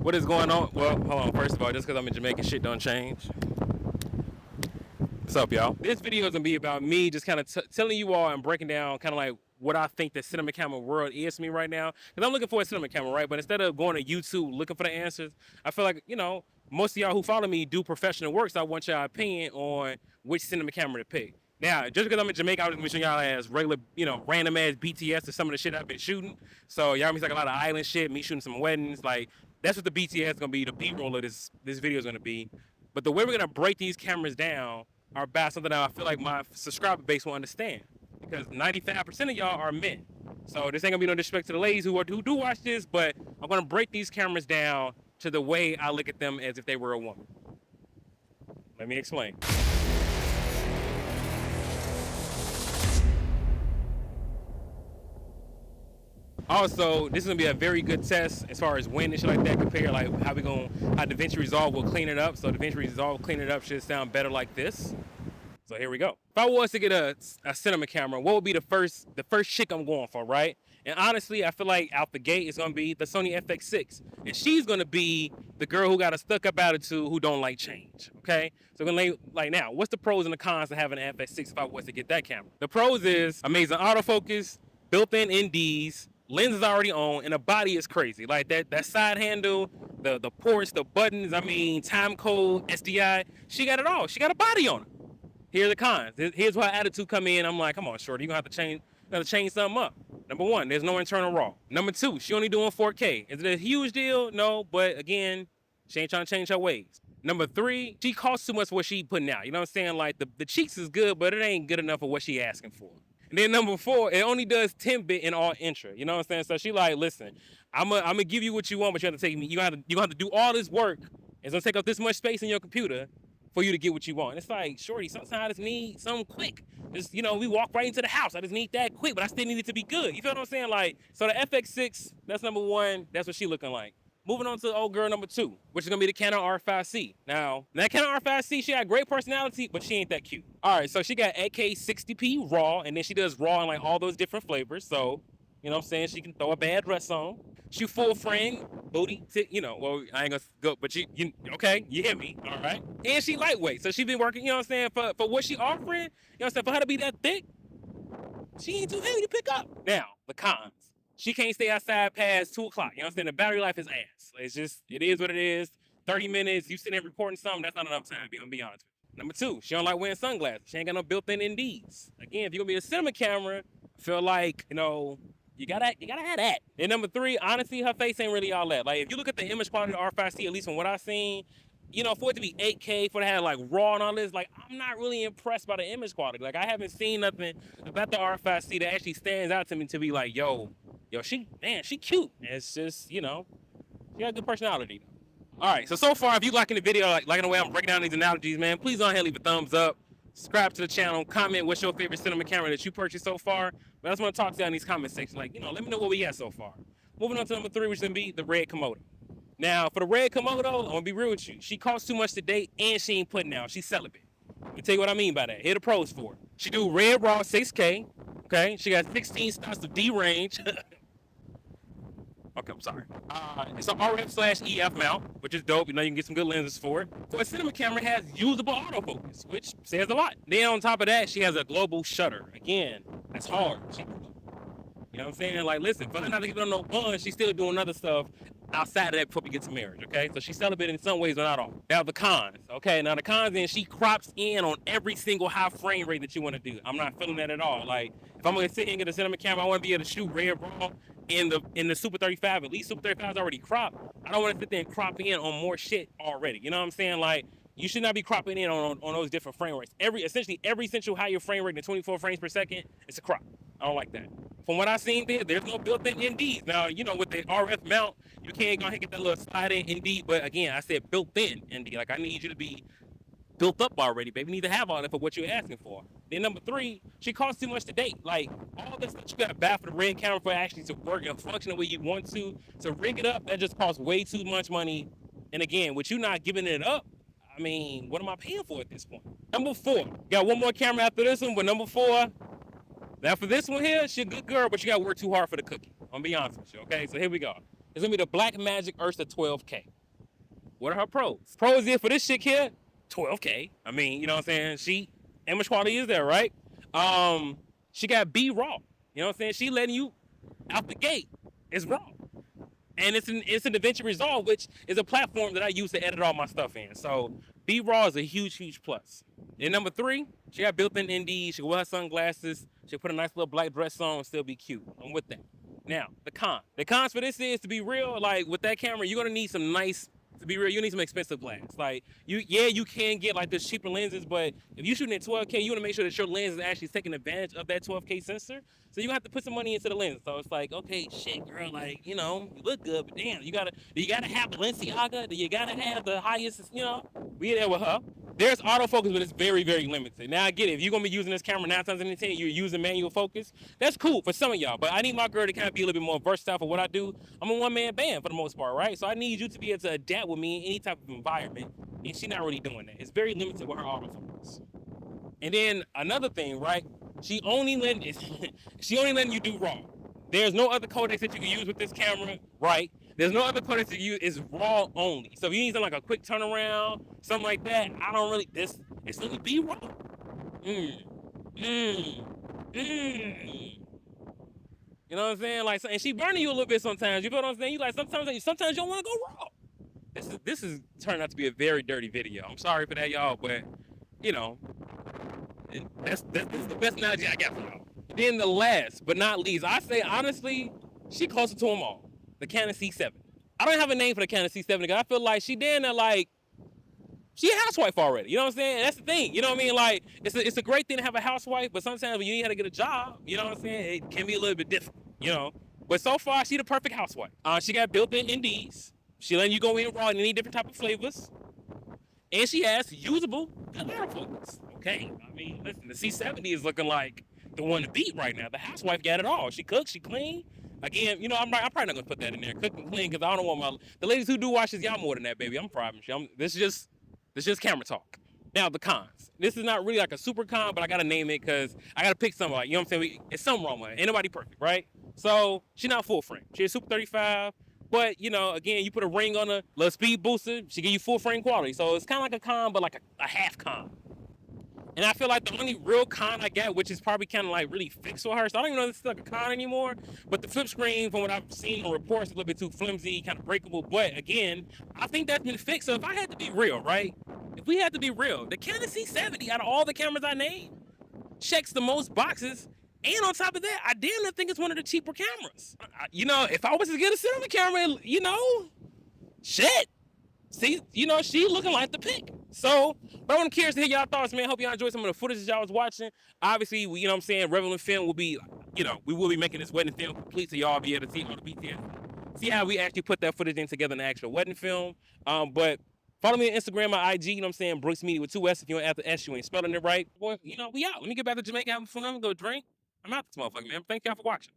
What is going on? Well, hold on. First of all, just because I'm in Jamaica, shit don't change. What's up, y'all? This video is gonna be about me just kind of telling you all and breaking down kind of like what I think the cinema camera world is to me right now. Because I'm looking for a cinema camera, right? But instead of going to YouTube looking for the answers, I feel like, you know, most of y'all who follow me do professional work, so I want y'all opinion on which cinema camera to pick. Now, just because I'm in Jamaica, I was gonna be showing y'all as regular, you know, random ass BTS to some of the shit I've been shooting. So y'all be like a lot of island shit, me shooting some weddings, like that's what the BTS is gonna be, the B-roll of this video is gonna be. But the way we're gonna break these cameras down are about something that I feel like my subscriber base will understand. Because 95% of y'all are men. So this ain't gonna be no disrespect to the ladies who do watch this, but I'm gonna break these cameras down to the way I look at them as if they were a woman. Let me explain. Also, this is gonna be a very good test as far as when and shit like that compare, like how DaVinci Resolve will clean it up. So DaVinci Resolve clean it up should sound better like this. So here we go. If I was to get a cinema camera, what would be the first chick I'm going for, right? And honestly, I feel like out the gate it's gonna be the Sony FX6, and she's gonna be the girl who got a stuck-up attitude who don't like change. Okay, so we're gonna like now, what's the pros and the cons of having an FX6 if I was to get that camera? The pros is amazing autofocus, built-in NDs. Lens is already on, and the body is crazy. Like that side handle, the ports, the buttons, I mean, time code, SDI, she got it all. She got a body on it. Here are the cons. Here's where attitude come in. I'm like, come on, shorty, you're gonna have to change something up. Number one, there's no internal RAW. Number two, she only doing 4K. Is it a huge deal? No, but again, she ain't trying to change her ways. Number three, she costs too much for what she putting out. You know what I'm saying? Like the cheeks is good, but it ain't good enough for what she asking for. And then number four, it only does 10-bit in all intra. You know what I'm saying? So she like, listen, I'm gonna give you what you want, but you have to take me. You have to do all this work. It's gonna take up this much space in your computer for you to get what you want. And it's like, shorty, sometimes I just need something quick. Just, you know, we walk right into the house. I just need that quick, but I still need it to be good. You feel what I'm saying? Like, so the FX6, that's number one. That's what she looking like. Moving on to old girl number two, which is gonna be the Canon R5C. Now, that Canon R5C, she got great personality, but she ain't that cute. All right, so she got 8K 60p RAW, and then she does RAW in like all those different flavors. So, you know what I'm saying? She can throw a bad dress on. She full frame, booty, you know, well, I ain't gonna go, but you okay, you hear me, all right? And she lightweight, so she been working, you know what I'm saying, for what she offering, you know what I'm saying, for her to be that thick, she ain't too heavy to pick up. Now, the cons. She can't stay outside past 2 o'clock. You know what I'm saying? The battery life is ass. It's just, it is what it is. 30 minutes, you sitting there recording something, that's not enough time, I'm gonna be honest with you. Number two, she don't like wearing sunglasses. She ain't got no built-in NDs. Again, if you're gonna be a cinema camera, I feel like, you know, you gotta have that. And number three, honestly, her face ain't really all that. Like, if you look at the image quality of the R5C, at least from what I've seen, you know, for it to be 8K, for it to have like RAW and all this, like, I'm not really impressed by the image quality. Like, I haven't seen nothing about the R5C that actually stands out to me to be like, yo, she cute. It's just, you know, she got a good personality. All right, so far, if you liking the video, liking the way I'm breaking down these analogies, man, please go ahead and leave a thumbs up. Subscribe to the channel, comment what's your favorite cinema camera that you purchased so far. But I just want to talk to you in these comment sections, like, you know, let me know what we got so far. Moving on to number three, which is going to be the red Komodo. Now, for the red Komodo, I'm going to be real with you. She costs too much to date, and she ain't putting out. She's celibate. Let me tell you what I mean by that. Here are the pros for it. She do red raw 6K, okay? She got 16 stops of D range. Okay, I'm sorry. It's an RF/EF mount, which is dope. You know, you can get some good lenses for it. For a cinema camera, it has usable autofocus, which says a lot. Then on top of that, she has a global shutter. Again, that's hard. You know what I'm saying? Like, listen, for her not to give her no fun, she's still doing other stuff outside of that before we get to marriage, okay? So she's celibate in some ways, but not all. Now the cons, okay? Now the cons, then she crops in on every single high frame rate that you want to do. I'm not feeling that at all. Like, if I'm gonna sit here and get a cinema camera, I want to be able to shoot red raw in the Super 35. At least Super 35 is already cropped. I don't want to sit there and crop in on more shit already. You know what I'm saying? Like, you should not be cropping in on those different frame rates. Essentially every essential higher frame rate than 24 frames per second, it's a crop. I don't like that. From what I've seen there's no built-in NDs. Now, you know, with the RF mount, you can't go ahead and get that little slide-in ND, but again, I said built-in ND. Like, I need you to be built up already, baby. You need to have all that for what you're asking for. Then number three, she costs too much to date. Like, all this stuff you gotta buy for the red camera for actually to work and function the way you want to rig it up, that just costs way too much money. And again, with you not giving it up, I mean, what am I paying for at this point? Number four, got one more camera after this one, but number four, now for this one here, she a good girl, but she gotta work too hard for the cookie. I'm gonna be honest with you, okay? So here we go. is gonna be the Blackmagic Ursa 12K. What are her pros? Pros is for this shit here, 12K. I mean, you know what I'm saying? Image quality is there, right? She got B raw. You know what I'm saying? She letting you out the gate. It's raw. And it's an DaVinci Resolve, which is a platform that I use to edit all my stuff in. So B raw is a huge, huge plus. And number 3, she got built-in ND. She can wear her sunglasses. She put a nice little black dress on and still be cute. I'm with that. Now, the con. The cons for this is, to be real, like with that camera, you're gonna need some nice, to be real, you need some expensive glass. Like, you can get like this cheaper lenses, but if you're shooting at 12K, you wanna make sure that your lens is actually taking advantage of that 12K sensor. So you have to put some money into the lens. So it's like, okay, shit, girl, like, you know, you look good, but damn, you gotta have Balenciaga, you gotta have the highest, you know, we there with her. There's autofocus, but it's very, very limited. Now I get it. If you're gonna be using this camera 9 times out of 10, you're using manual focus. That's cool for some of y'all, but I need my girl to kind of be a little bit more versatile for what I do. I'm a one-man band for the most part, right? So I need you to be able to adapt with me in any type of environment, and she's not really doing that. It's very limited with her autofocus. And then another thing, right? She only letting you do raw. There's no other codecs that you can use with this camera, right? There's no other codecs that you use. It's raw only. So if you need something like a quick turnaround, something like that, I don't really. It's gonna be raw. You know what I'm saying? Like, and she burning you a little bit sometimes. You feel what I'm saying? You like sometimes you don't want to go raw. This is turned out to be a very dirty video. I'm sorry for that, y'all, but you know, that's the best analogy I got for y'all. Then the last but not least, I say honestly, she closer to them all. The Canon C70. I don't have a name for the Canon C70 because I feel like she damn near like, she a housewife already. You know what I'm saying? That's the thing. You know what I mean? Like, it's a great thing to have a housewife, but sometimes when you need her to get a job, you know what I'm saying? It can be a little bit difficult, you know? But so far, she the perfect housewife. She got built-in NDs. She letting you go in raw in any different type of flavors. And she has usable autofocus. Okay, I mean, listen, the C70 is looking like the one to beat right now. The housewife got it all. She cooks, she clean. Again, you know, I'm probably not gonna put that in there, cook and clean, because I don't want the ladies who do watch this, y'all more than that, baby. I'm private. This is just camera talk. Now the cons. This is not really like a super con, but I gotta name it because I gotta pick something. Like, you know what I'm saying? It's something wrong with it. Ain't nobody perfect, right? So she's not full frame. She's Super 35, but you know, again, you put a ring on a little speed booster, she give you full frame quality. So it's kind of like a con, but like a half con. And I feel like the only real con I got, which is probably kind of like really fixed for her, so I don't even know if this is like a con anymore, but the flip screen, from what I've seen in reports, is a little bit too flimsy, kind of breakable. But again, I think that's been fixed. So if I had to be real, right? If we had to be real, the Canon C70, out of all the cameras I named, checks the most boxes. And on top of that, I damn near think it's one of the cheaper cameras. You know, if I was to get a cinema camera, you know, shit. See, you know, she looking like the pick. So, but I'm curious to hear y'all thoughts, man. Hope y'all enjoyed some of the footage that y'all was watching. Obviously, you know what I'm saying, Relevant Film will be, you know, we will be making this wedding film complete so y'all be able to see all the BTS. See how we actually put that footage in together in the actual wedding film. But follow me on Instagram, my IG, you know what I'm saying, Brookssmedia with 2 S. If you don't have the S, you ain't spelling it right. Boy, you know, we out. Let me get back to Jamaica, have fun, go drink. I'm out this motherfucker, man. Thank y'all for watching.